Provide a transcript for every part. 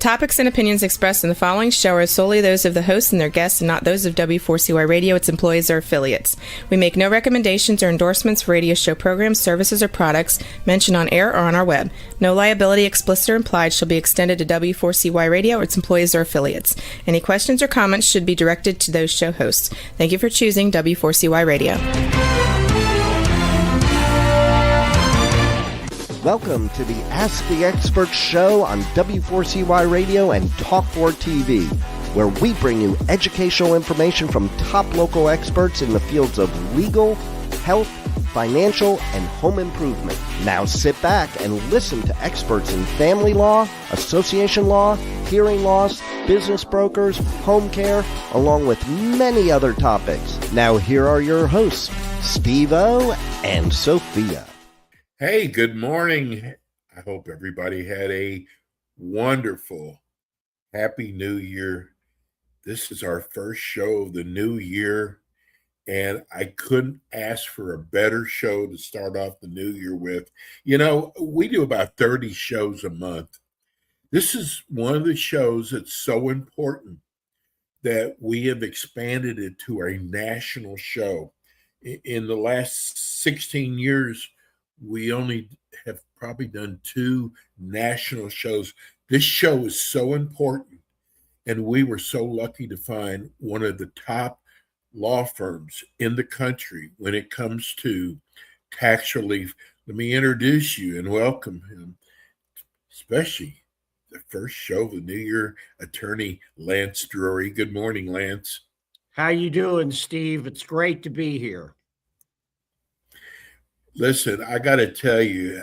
topics and opinions expressed in the following show are solely those of the hosts and their guests and not those of W4CY Radio, its employees, or affiliates. We make no recommendations or endorsements for radio show programs, services, or products mentioned on air or on our web. No liability, explicit or implied, shall be extended to W4CY Radio or its employees or affiliates. Any questions or comments should be directed to those show hosts. Thank you for choosing W4CY Radio. Welcome to the Ask the Expert show on W4CY Radio and Talk4 TV, where we bring you educational information from top local experts in the fields of legal, health, financial, and home improvement. Now sit back and listen to experts in family law, association law, hearing loss, business brokers, home care, along with many other topics. Now here are your hosts, Steve-O and Sophia. Hey, good morning. I hope everybody had a wonderful, happy new year. This is our first show of the new year, and I couldn't ask for a better show to start off the new year with. You know, we do about 30 shows a month. This is one of the shows that's so important that we have expanded it to a national show. In the last 16 years, we only have probably done 2 national shows. This show is so important, and we were so lucky to find one of the top law firms in the country when it comes to tax relief. Let me introduce you and welcome him, especially the first show of the new year, attorney Lance Drury. Good morning, Lance. How you doing, Steve? It's great to be here. Listen, I got to tell you,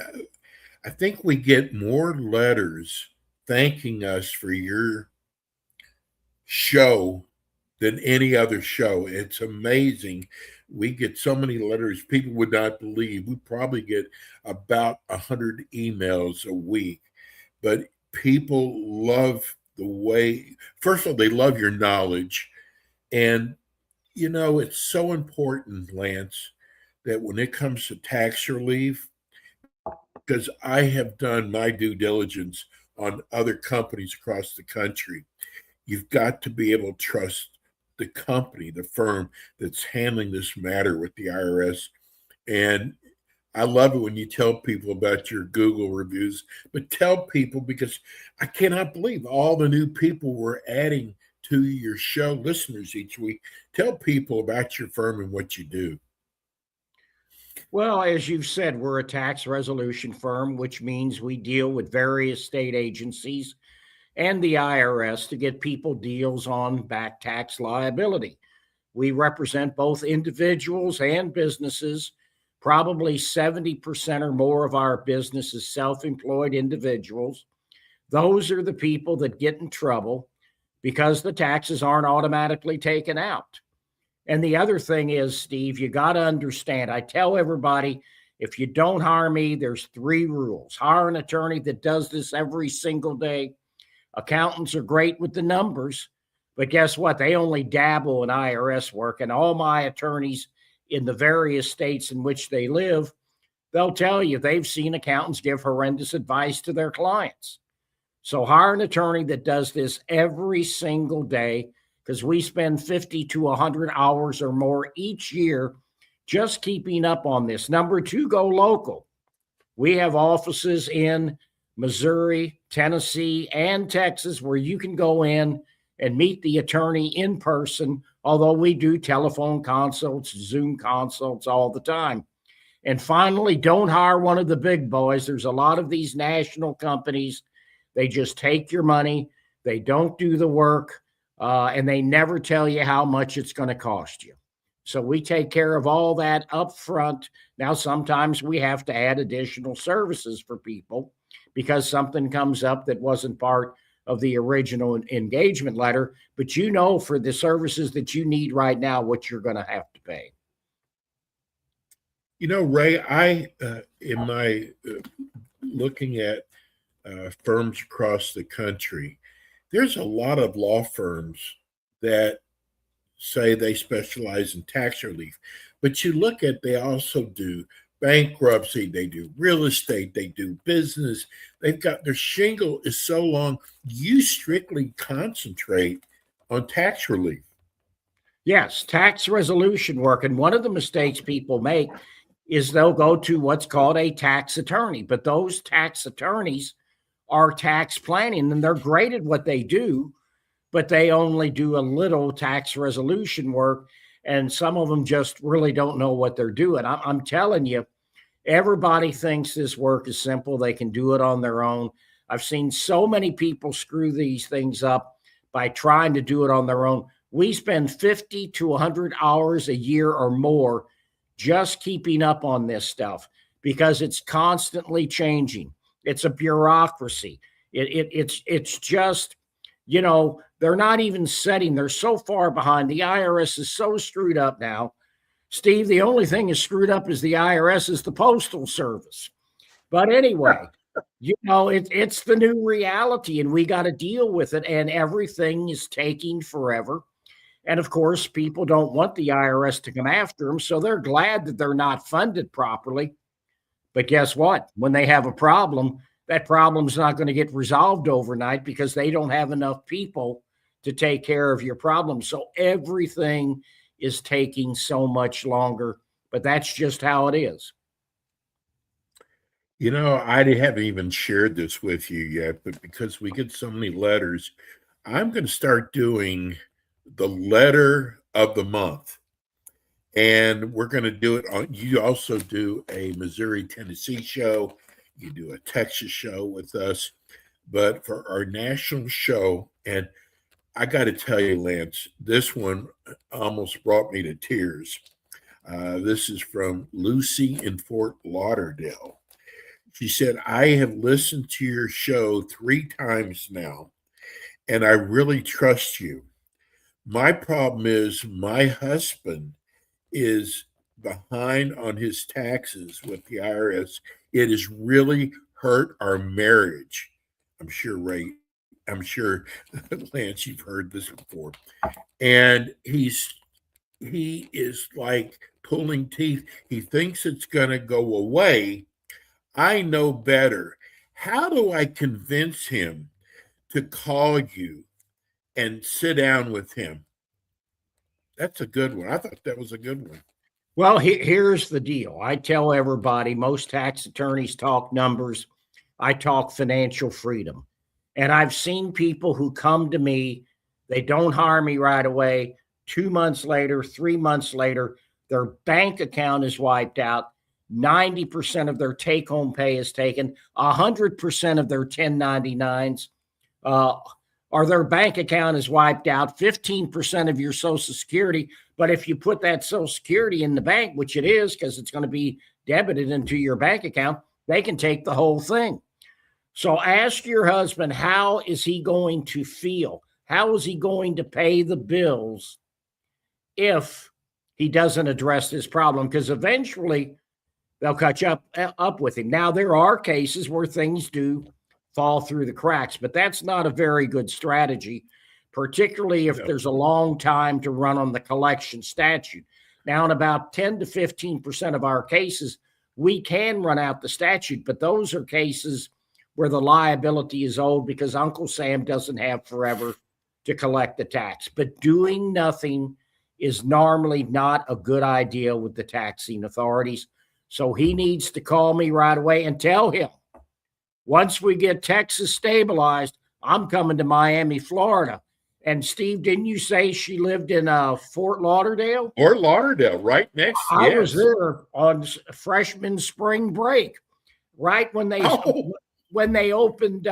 I think we get more letters thanking us for your show than any other show. It's amazing. We get so many letters people would not believe. We probably get about 100 emails a week, but people love the way, first of all, they love your knowledge. And, you know, it's so important, Lance, that when it comes to tax relief, because I have done my due diligence on other companies across the country, you've got to be able to trust the company, the firm that's handling this matter with the IRS. And I love it when you tell people about your Google reviews, but tell people, because I cannot believe all the new people we're adding to your show, listeners each week. Tell people about your firm and what you do. Well, as you've said, we're a tax resolution firm, which means we deal with various state agencies and the IRS to get people deals on back tax liability. We represent both individuals and businesses. Probably 70% or more of our business is self-employed individuals. Those are the people that get in trouble because the taxes aren't automatically taken out. And the other thing is, Steve, you got to understand, I tell everybody, if you don't hire me, there's 3 rules. Hire an attorney that does this every single day. Accountants are great with the numbers, but guess what? They only dabble in IRS work. And all my attorneys in the various states in which they live, they'll tell you they've seen accountants give horrendous advice to their clients. So hire an attorney that does this every single day, because we spend 50 to 100 hours or more each year just keeping up on this. Number 2, go local. We have offices in Missouri, Tennessee, and Texas where you can go in and meet the attorney in person, although we do telephone consults, Zoom consults all the time. And finally, don't hire one of the big boys. There's a lot of these national companies. They just take your money. They don't do the work. And they never tell you how much it's going to cost you. So we take care of all that up front. Now, sometimes we have to add additional services for people because something comes up that wasn't part of the original engagement letter. But you know, for the services that you need right now, what you're going to have to pay. You know, Ray, I, in my looking at firms across the country, there's a lot of law firms that say they specialize in tax relief, but you look at, they also do bankruptcy, they do real estate, they do business. They've got their shingle is so long. You strictly concentrate on tax relief. Yes, tax resolution work. And one of the mistakes people make is they'll go to what's called a tax attorney, but those tax attorneys are tax planning and they're great at what they do, but they only do a little tax resolution work. And some of them just really don't know what they're doing. I'm telling you, everybody thinks this work is simple. They can do it on their own. I've seen so many people screw these things up by trying to do it on their own. We spend 50 to 100 hours a year or more just keeping up on this stuff because it's constantly changing. It's a bureaucracy. It's just, you know, they're not even setting. They're so far behind. The IRS is so screwed up now. Steve, the only thing is screwed up is the IRS is the Postal Service. But anyway, you know, it's the new reality and we got to deal with it. And everything is taking forever. And of course, people don't want the IRS to come after them. So they're glad that they're not funded properly. But guess what? When they have a problem, that problem's not going to get resolved overnight because they don't have enough people to take care of your problem. So everything is taking so much longer, but that's just how it is. You know, I haven't even shared this with you yet, but because we get so many letters, I'm going to start doing the letter of the month. And we're going to do it on, you also do a Missouri, Tennessee show. You do a Texas show with us. But for our national show, and I got to tell you, Lance, this one almost brought me to tears. This is from Lucy in Fort Lauderdale. She said, I have listened to your show 3 times now, and I really trust you. My problem is my husband is behind on his taxes with the IRS. It has really hurt our marriage. I'm sure, Ray, I'm sure, Lance, you've heard this before. And he is like pulling teeth. He thinks it's going to go away. I know better. How do I convince him to call you and sit down with him? That's a good one. I thought that was a good one. Well, here's the deal. I tell everybody, most tax attorneys talk numbers. I talk financial freedom. And I've seen people who come to me, they don't hire me right away. 2 months later, 3 months later, their bank account is wiped out. 90% of their take-home pay is taken. 100% of their 1099s or their bank account is wiped out. 15% of your Social Security. But if you put that Social Security in the bank, which it is because it's going to be debited into your bank account, they can take the whole thing. So ask your husband, how is he going to feel? How is he going to pay the bills if he doesn't address this problem? Because eventually they'll catch up with him. Now, there are cases where things do fall through the cracks, but that's not a very good strategy, particularly if there's a long time to run on the collection statute. Now, in about 10 to 15% of our cases, we can run out the statute, but those are cases where the liability is old because Uncle Sam doesn't have forever to collect the tax. But doing nothing is normally not a good idea with the taxing authorities. So he needs to call me right away and tell him, once we get Texas stabilized, I'm coming to Miami, Florida. And Steve, didn't you say she lived in Fort Lauderdale? Fort Lauderdale, right next. I was there on freshman spring break, right when they opened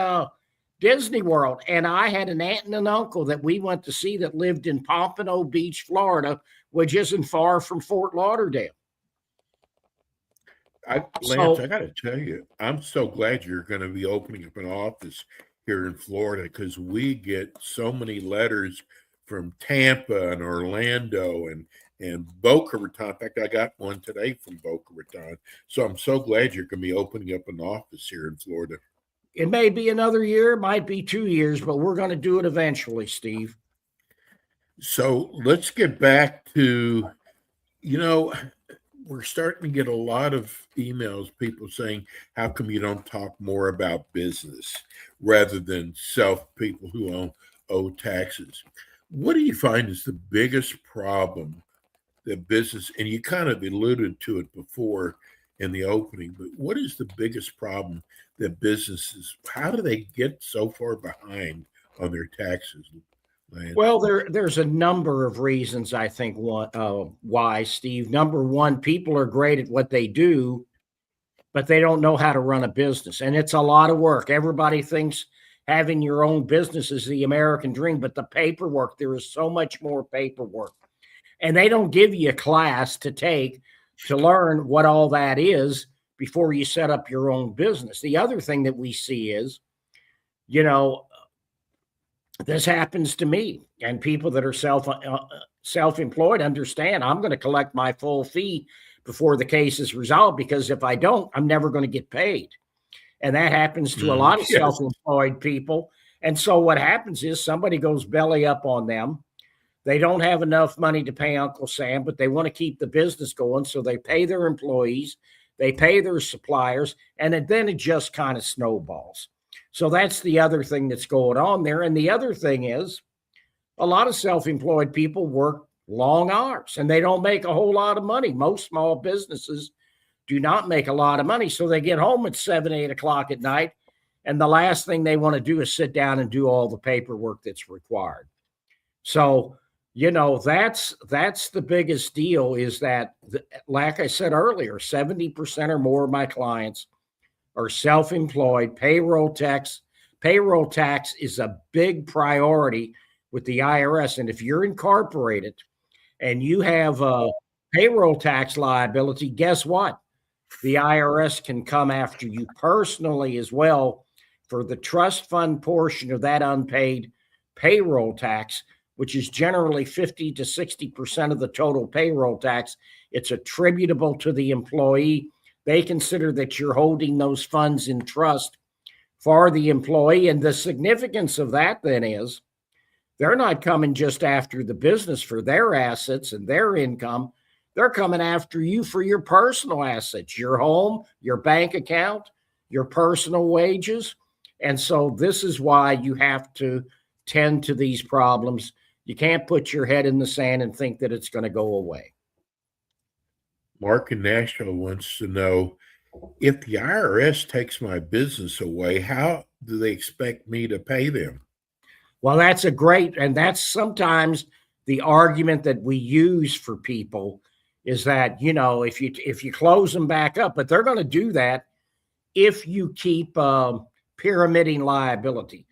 Disney World. And I had an aunt and an uncle that we went to see that lived in Pompano Beach, Florida, which isn't far from Fort Lauderdale. Lance, I got to tell you, I'm so glad you're going to be opening up an office here in Florida because we get so many letters from Tampa and Orlando and Boca Raton. In fact, I got one today from Boca Raton. So I'm so glad you're going to be opening up an office here in Florida. It may be another year, it might be 2 years, but we're going to do it eventually, Steve. So let's get back to, we're starting to get a lot of emails, people saying, how come you don't talk more about business rather than people who owe taxes? What do you find is the biggest problem that business, and you kind of alluded to it before in the opening, but what is the biggest problem that businesses, how do they get so far behind on their taxes, Lance? Well, there's a number of reasons I think why, Steve. Number one, people are great at what they do, but they don't know how to run a business, and it's a lot of work. Everybody thinks having your own business is the American dream, but the paperwork, there is so much more paperwork, and they don't give you a class to take to learn what all that is before you set up your own business. The other thing that we see is, you know, this happens to me, and people that are self-employed understand I'm going to collect my full fee before the case is resolved, because if I don't, I'm never going to get paid. And that happens to a lot of self-employed people. And so what happens is somebody goes belly up on them. They don't have enough money to pay Uncle Sam, but they want to keep the business going. So they pay their employees, they pay their suppliers, and then it just kind of snowballs. So that's the other thing that's going on there. And the other thing is a lot of self-employed people work long hours and they don't make a whole lot of money. Most small businesses do not make a lot of money. So they get home at 7, 8 o'clock at night, and the last thing they want to do is sit down and do all the paperwork that's required. So, that's the biggest deal, is that, like I said earlier, 70% or more of my clients are self-employed. Payroll tax is a big priority with the IRS. And if you're incorporated and you have a payroll tax liability, guess what? The IRS can come after you personally as well for the trust fund portion of that unpaid payroll tax, which is generally 50 to 60% of the total payroll tax. It's attributable to the employee. They consider that you're holding those funds in trust for the employee. And the significance of that then is they're not coming just after the business for their assets and their income. They're coming after you for your personal assets, your home, your bank account, your personal wages. And so this is why you have to tend to these problems. You can't put your head in the sand and think that it's going to go away. Mark in Nashville wants to know, if the IRS takes my business away, how do they expect me to pay them? Well, and that's sometimes the argument that we use for people is that, if you close them back up, but they're going to do that if you keep pyramiding liability.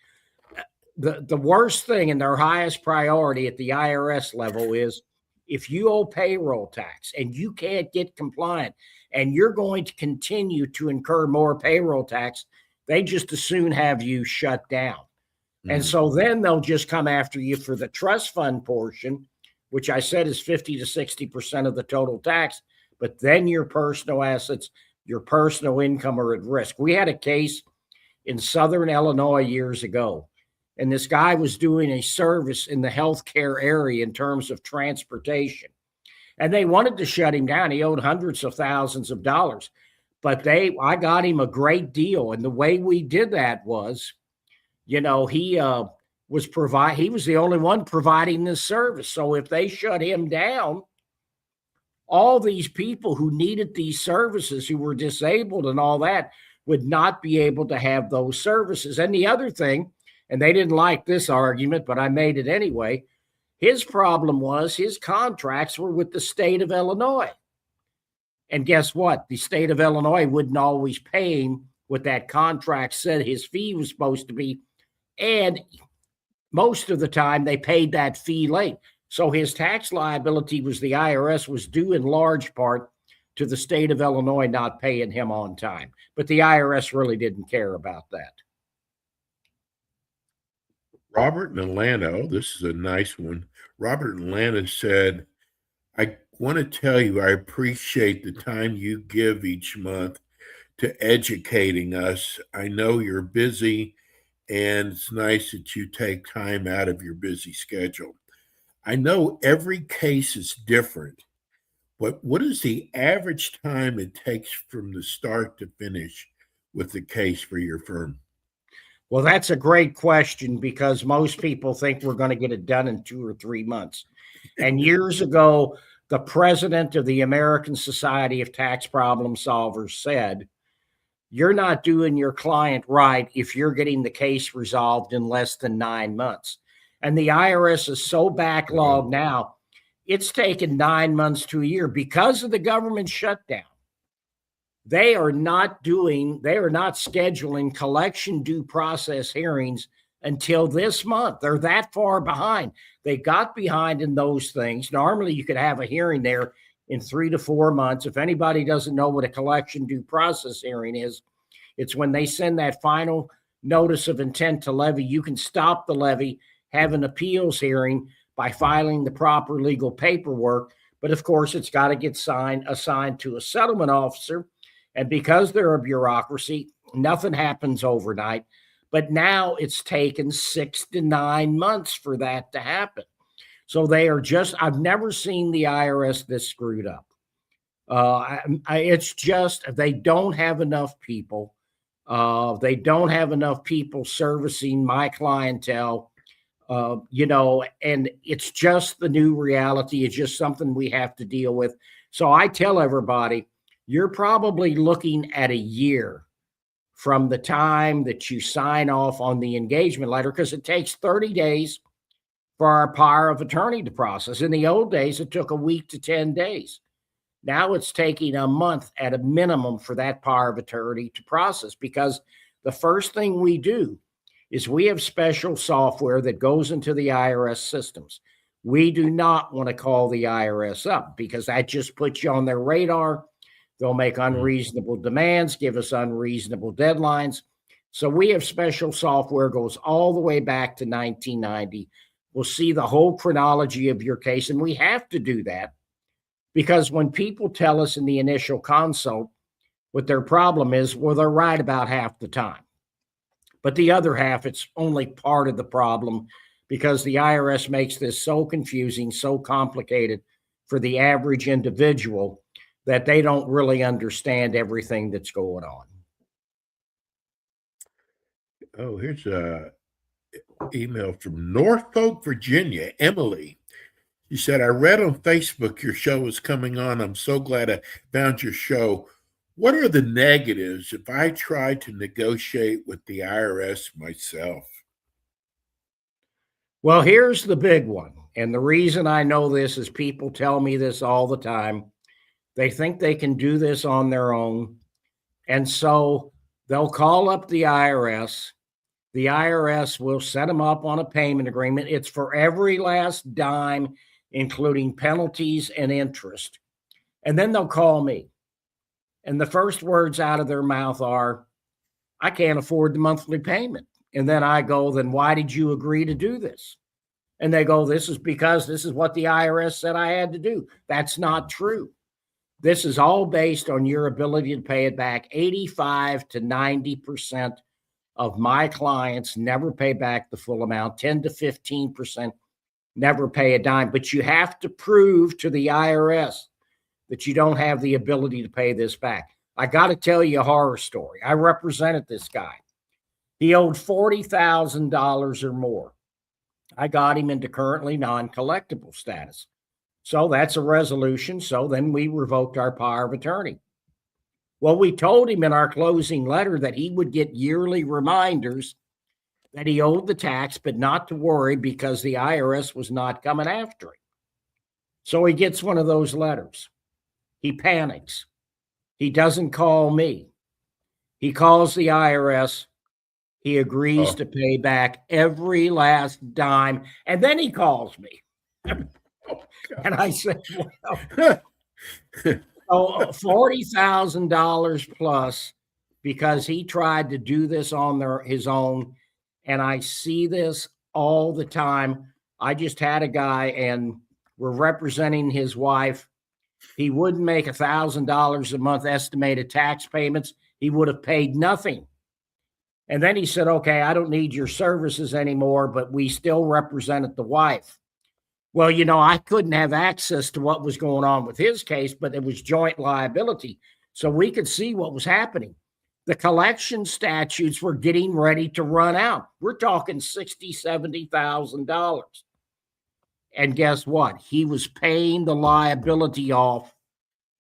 The worst thing and their highest priority at the IRS level is if you owe payroll tax and you can't get compliant and you're going to continue to incur more payroll tax, they just as soon have you shut down. And so then they'll just come after you for the trust fund portion, which I said is 50 to 60% of the total tax. But then your personal assets, your personal income are at risk. We had a case in Southern Illinois years ago, and this guy was doing a service in the healthcare area in terms of transportation. And they wanted to shut him down. He owed hundreds of thousands of dollars. But I got him a great deal. And the way we did that was, he was the only one providing this service. So if they shut him down, all these people who needed these services, who were disabled and all that, would not be able to have those services. And the other thing, and they didn't like this argument, but I made it anyway, his problem was his contracts were with the state of Illinois. And guess what? The state of Illinois wouldn't always pay him what that contract said his fee was supposed to be. And most of the time they paid that fee late. So his tax liability was the IRS was due in large part to the state of Illinois not paying him on time. But the IRS really didn't care about that. Robert in Atlanta, this is a nice one. Robert in Atlanta said, I want to tell you, I appreciate the time you give each month to educating us. I know you're busy, and it's nice that you take time out of your busy schedule. I know every case is different, But what is the average time it takes from the start to finish with the case for your firm? Well, that's a great question because most people think we're going to get it done in 2 or 3 months. And years ago, the president of the American Society of Tax Problem Solvers said, "You're not doing your client right if you're getting the case resolved in less than 9 months." And the IRS is so backlogged now, it's taken 9 months to a year because of the government shutdown. They are not scheduling collection due process hearings until this month. They're that far behind. They got behind in those things. Normally, you could have a hearing there in 3 to 4 months. If anybody doesn't know what a collection due process hearing is, it's when they send that final notice of intent to levy. You can stop the levy, have an appeals hearing by filing the proper legal paperwork. But of course, it's got to get assigned to a settlement officer. And because they're a bureaucracy, nothing happens overnight. But now it's taken 6 to 9 months for that to happen. So they are I've never seen the IRS this screwed up. It's just, they don't have enough people. They don't have enough people servicing my clientele, and it's just the new reality. It's just something we have to deal with. So I tell everybody, you're probably looking at a year from the time that you sign off on the engagement letter, because it takes 30 days for our power of attorney to process. In the old days, it took a week to 10 days. Now it's taking a month at a minimum for that power of attorney to process, because the first thing we do is we have special software that goes into the IRS systems. We do not want to call the IRS up because that just puts you on their radar. They'll make unreasonable demands, give us unreasonable deadlines. So we have special software, goes all the way back to 1990. We'll see the whole chronology of your case, and we have to do that because when people tell us in the initial consult what their problem is, well, they're right about half the time. But the other half, it's only part of the problem because the IRS makes this so confusing, so complicated for the average individual that they don't really understand everything that's going on. Oh, here's a email from Norfolk, Virginia, Emily. She said, "I read on Facebook your show is coming on. I'm so glad I found your show. What are the negatives if I try to negotiate with the IRS myself?" Well, here's the big one. And the reason I know this is people tell me this all the time. They think they can do this on their own. And so they'll call up the IRS. The IRS will set them up on a payment agreement. It's for every last dime, including penalties and interest. And then they'll call me. And the first words out of their mouth are, "I can't afford the monthly payment." And then I go, "Then why did you agree to do this?" And they go, "This is because this is what the IRS said I had to do." That's not true. This is all based on your ability to pay it back. 85 to 90% of my clients never pay back the full amount. 10 to 15% never pay a dime. But you have to prove to the IRS that you don't have the ability to pay this back. I got to tell you a horror story. I represented this guy. He owed $40,000 or more. I got him into currently non-collectible status. So that's a resolution. So then we revoked our power of attorney. Well, we told him in our closing letter that he would get yearly reminders that he owed the tax, but not to worry because the IRS was not coming after him. So he gets one of those letters. He panics. He doesn't call me. He calls the IRS. He agrees to pay back every last dime. And then he calls me. And I said, well, so $40,000 plus because he tried to do this on his own. And I see this all the time. I just had a guy and we're representing his wife. He wouldn't make $1,000 a month estimated tax payments. He would have paid nothing. And then he said, "Okay, I don't need your services anymore," but we still represented the wife. Well, I couldn't have access to what was going on with his case, but it was joint liability. So we could see what was happening. The collection statutes were getting ready to run out. We're talking $60,000, $70,000. And guess what? He was paying the liability off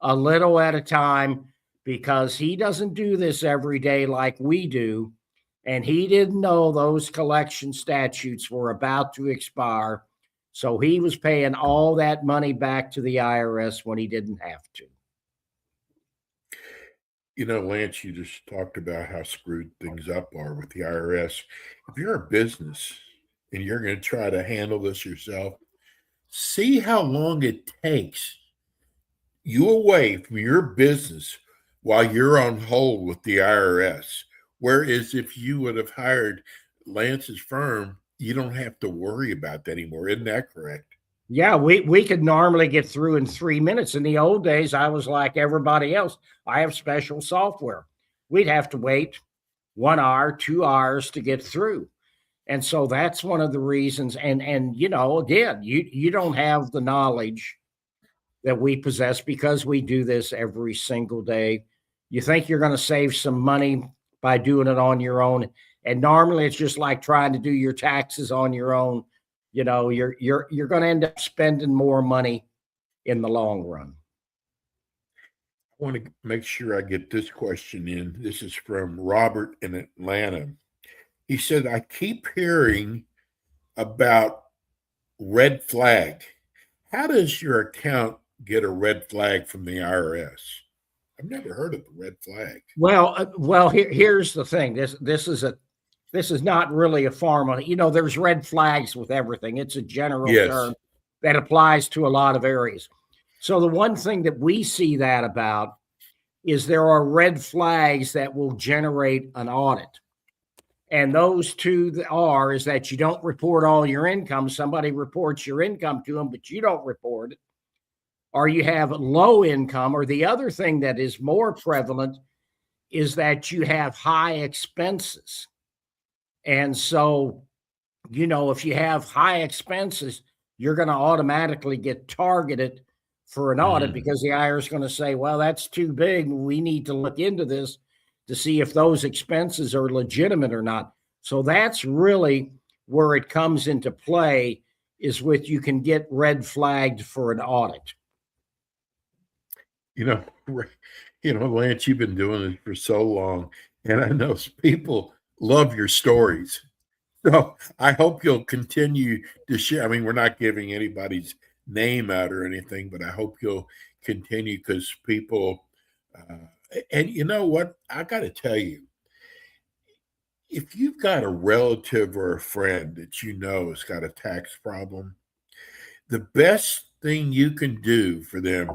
a little at a time because he doesn't do this every day like we do. And he didn't know those collection statutes were about to expire. So he was paying all that money back to the IRS when he didn't have to. Lance, you just talked about how screwed things up are with the IRS. If you're a business and you're going to try to handle this yourself, see how long it takes you away from your business while you're on hold with the IRS. Whereas if you would have hired Lance's firm, you don't have to worry about that anymore. Isn't that correct? Yeah, we could normally get through in 3 minutes. In the old days, I was like everybody else. I have special software. We'd have to wait 1 hour, 2 hours to get through. And so that's one of the reasons. And again, you don't have the knowledge that we possess because we do this every single day. You think you're going to save some money by doing it on your own. And normally it's just like trying to do your taxes on your own. You're going to end up spending more money in the long run. I want to make sure I get this question in. This is from Robert in Atlanta. He said, I keep hearing about red flag. How does your account get a red flag from the IRS? I've never heard of the red flag. Well, here's the thing. This is not really a pharma. There's red flags with everything. It's a general term that applies to a lot of areas. So the one thing that we see that about is there are red flags that will generate an audit. And those two is that you don't report all your income. Somebody reports your income to them, but you don't report it. Or you have low income. Or the other thing that is more prevalent is that you have high expenses. And so, if you have high expenses, you're going to automatically get targeted for an audit because the IRS is going to say, well, that's too big. We need to look into this to see if those expenses are legitimate or not. So that's really where it comes into play, is with you can get red flagged for an audit. Lance, you've been doing this for so long, and I know people love your stories. So I hope you'll continue to share. I mean, we're not giving anybody's name out or anything, but I hope you'll continue because people, and you know what? I got to tell you, if you've got a relative or a friend that has got a tax problem, the best thing you can do for them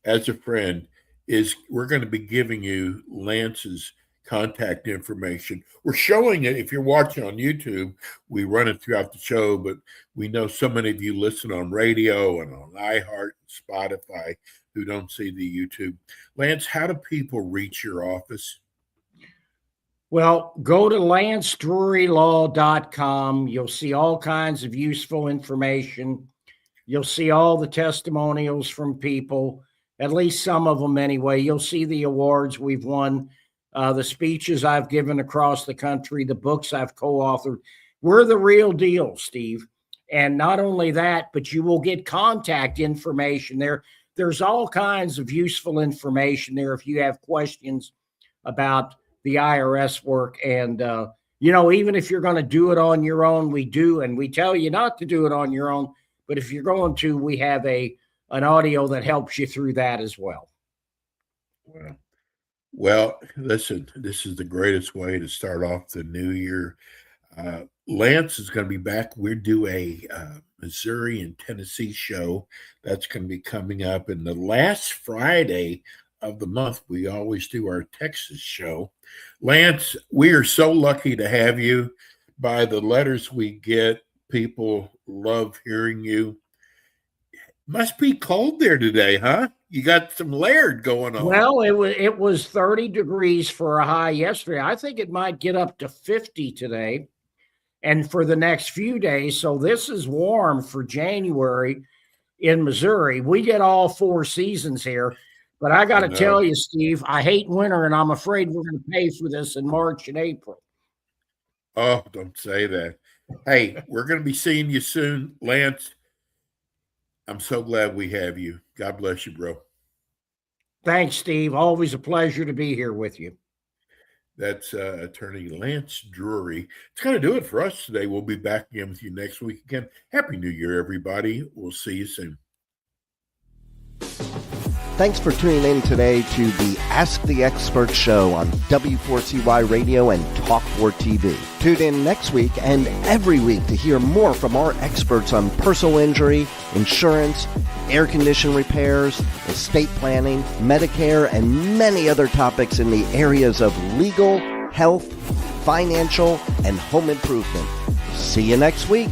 as a friend is we're going to be giving you Lance's contact information. We're showing it. If you're watching on YouTube, we run it throughout the show, but we know so many of you listen on radio and on iHeart and Spotify who don't see the YouTube. Lance, how do people reach your office? Well, go to lancedrurylaw.com. You'll see all kinds of useful information. You'll see all the testimonials from people, at least some of them anyway. You'll see the awards we've won, the speeches I've given across the country, the books I've co-authored. We're the real deal, Steve. And not only that, but you will get contact information there. There's all kinds of useful information there if you have questions about the IRS work. And, even if you're going to do it on your own, we do. And we tell you not to do it on your own. But if you're going to, we have an audio that helps you through that as well. Well, listen, this is the greatest way to start off the new year. Lance is going to be back. We're due a Missouri and Tennessee show. That's going to be coming up. And the last Friday of the month, we always do our Texas show. Lance, we are so lucky to have you. By the letters we get, people love hearing you. Must be cold there today, huh? You got some layered going on. Well, it was 30 degrees for a high yesterday. I think it might get up to 50 today. and for the next few days. So this is warm for January in Missouri. We get all 4 seasons here. But I got to tell you, Steve, I hate winter, and I'm afraid we're going to pay for this in March and April. Oh, don't say that. Hey, we're going to be seeing you soon, Lance. I'm so glad we have you. God bless you, bro. Thanks, Steve. Always a pleasure to be here with you. That's Attorney Lance Drury. It's going to do it for us today. We'll be back again with you next week again. Happy New Year, everybody. We'll see you soon. Thanks for tuning in today to the Ask the Expert show on W4CY Radio and Talk4 TV. Tune in next week and every week to hear more from our experts on personal injury, insurance, air condition repairs, estate planning, Medicare, and many other topics in the areas of legal, health, financial, and home improvement. See you next week.